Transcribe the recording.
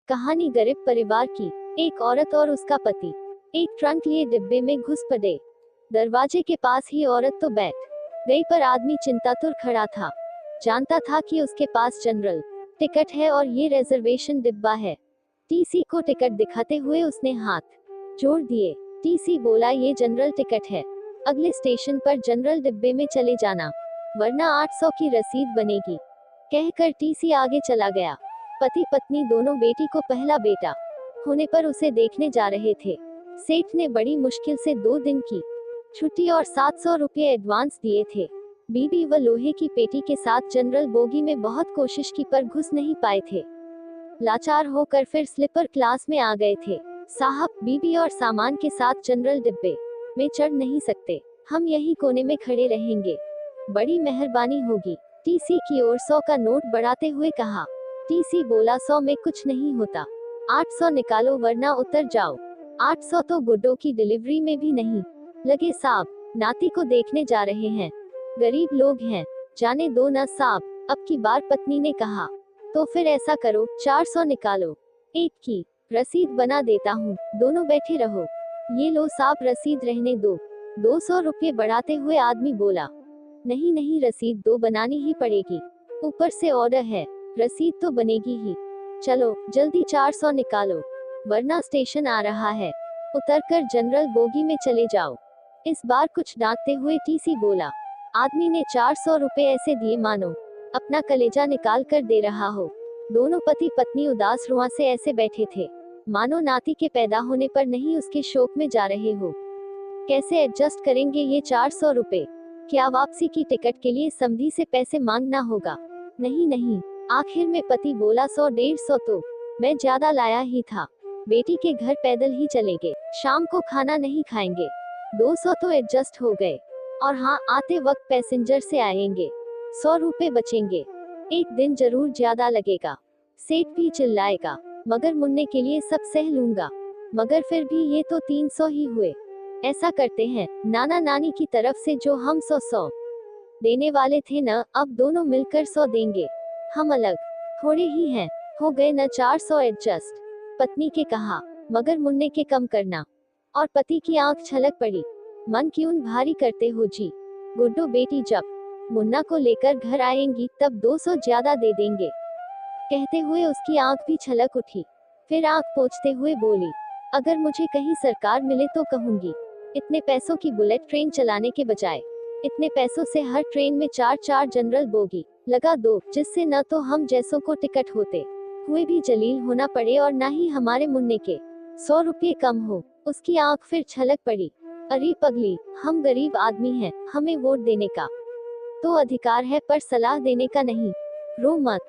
कहानी गरीब परिवार की। एक औरत और उसका पति एक ट्रंक लिए डिब्बे में घुस पड़े। दरवाजे के पास ही औरत तो बैठ गई, पर आदमी चिंतातुर खड़ा था। जानता था कि उसके पास जनरल टिकट है और ये रिजर्वेशन डिब्बा है। टीसी को टिकट दिखाते हुए उसने हाथ जोड़ दिए। टीसी बोला, ये जनरल टिकट है, अगले स्टेशन पर जनरल डिब्बे में चले जाना, वरना 800 की रसीद बनेगी। कहकर टीसी आगे चला गया। पति पत्नी दोनों बेटी को पहला बेटा होने पर उसे देखने जा रहे थे। सेठ ने बड़ी मुश्किल से 2 दिन की छुट्टी और 700 रुपये एडवांस दिए थे। बीबी व लोहे की पेटी के साथ जनरल बोगी में बहुत कोशिश की, पर घुस नहीं पाए थे। लाचार होकर फिर स्लीपर क्लास में आ गए थे। साहब, बीबी और सामान के साथ जनरल डिब्बे में चढ़ नहीं सकते, हम यही कोने में खड़े रहेंगे, बड़ी मेहरबानी होगी। टीसी की ओर 100 का नोट बढ़ाते हुए कहा। टीसी बोला, 100 में कुछ नहीं होता, 800 निकालो वरना उतर जाओ। 800 तो गुड्डो की डिलीवरी में भी नहीं लगे साहब, नाती को देखने जा रहे हैं, गरीब लोग हैं, जाने दो ना साहब। अब की बार पत्नी ने कहा, तो फिर ऐसा करो, 400 निकालो, एक की रसीद बना देता हूँ, दोनों बैठे रहो। ये लो साहब, रसीद रहने दो। 200 रुपये बढ़ाते हुए आदमी बोला, नहीं नहीं, रसीद 2 बनानी ही पड़ेगी, ऊपर से ऑर्डर है, रसीद तो बनेगी ही। चलो जल्दी 400 निकालो, वरना स्टेशन आ रहा है, उतरकर जनरल बोगी में चले जाओ। इस बार कुछ डांटते हुए टीसी बोला। आदमी ने 400 रुपये ऐसे दिए मानो अपना कलेजा निकाल कर दे रहा हो। दोनों पति पत्नी उदास रुआ से ऐसे बैठे थे, मानो नाती के पैदा होने पर नहीं उसके शोक में जा रहे हो। कैसे एडजस्ट करेंगे ये 400 रुपये? क्या वापसी की टिकट के लिए समधी से पैसे मांगना होगा? नहीं नहीं। आखिर में पति बोला, 100-150 तो मैं ज्यादा लाया ही था, बेटी के घर पैदल ही चलेंगे, शाम को खाना नहीं खाएंगे, 200 तो एडजस्ट हो गए, और हाँ, आते वक्त पैसेंजर से आएंगे, 100 रुपए बचेंगे। एक दिन जरूर ज्यादा लगेगा, सेठ भी चिल्लाएगा, मगर मुन्ने के लिए सब सह लूंगा, मगर फिर भी ये तो 300 ही हुए। ऐसा करते हैं, नाना नानी की तरफ से जो हम 100 देने वाले थे न, अब दोनों मिलकर 100 देंगे, हम अलग थोड़े ही हैं, हो गए न 400 एडजस्ट। पत्नी के कहा, मगर मुन्ने के कम करना। और पति की आंख छलक पड़ी, मन क्यों भारी करते हो जी, गुड्डो बेटी जब मुन्ना को लेकर घर आएंगी तब 200 ज्यादा दे देंगे। कहते हुए उसकी आंख भी छलक उठी, फिर आंख पोंछते हुए बोली, अगर मुझे कहीं सरकार मिले तो कहूंगी, इतने पैसों की बुलेट ट्रेन चलाने के बजाय इतने पैसों से हर ट्रेन में 4-4 जनरल बोगी लगा दो, जिससे न तो हम जैसों को टिकट होते हुए भी जलील होना पड़े और न ही हमारे मुन्ने के 100 रुपये कम हो। उसकी आंख फिर छलक पड़ी, अरे पगली, हम गरीब आदमी हैं, हमें वोट देने का तो अधिकार है, पर सलाह देने का नहीं, रो मत।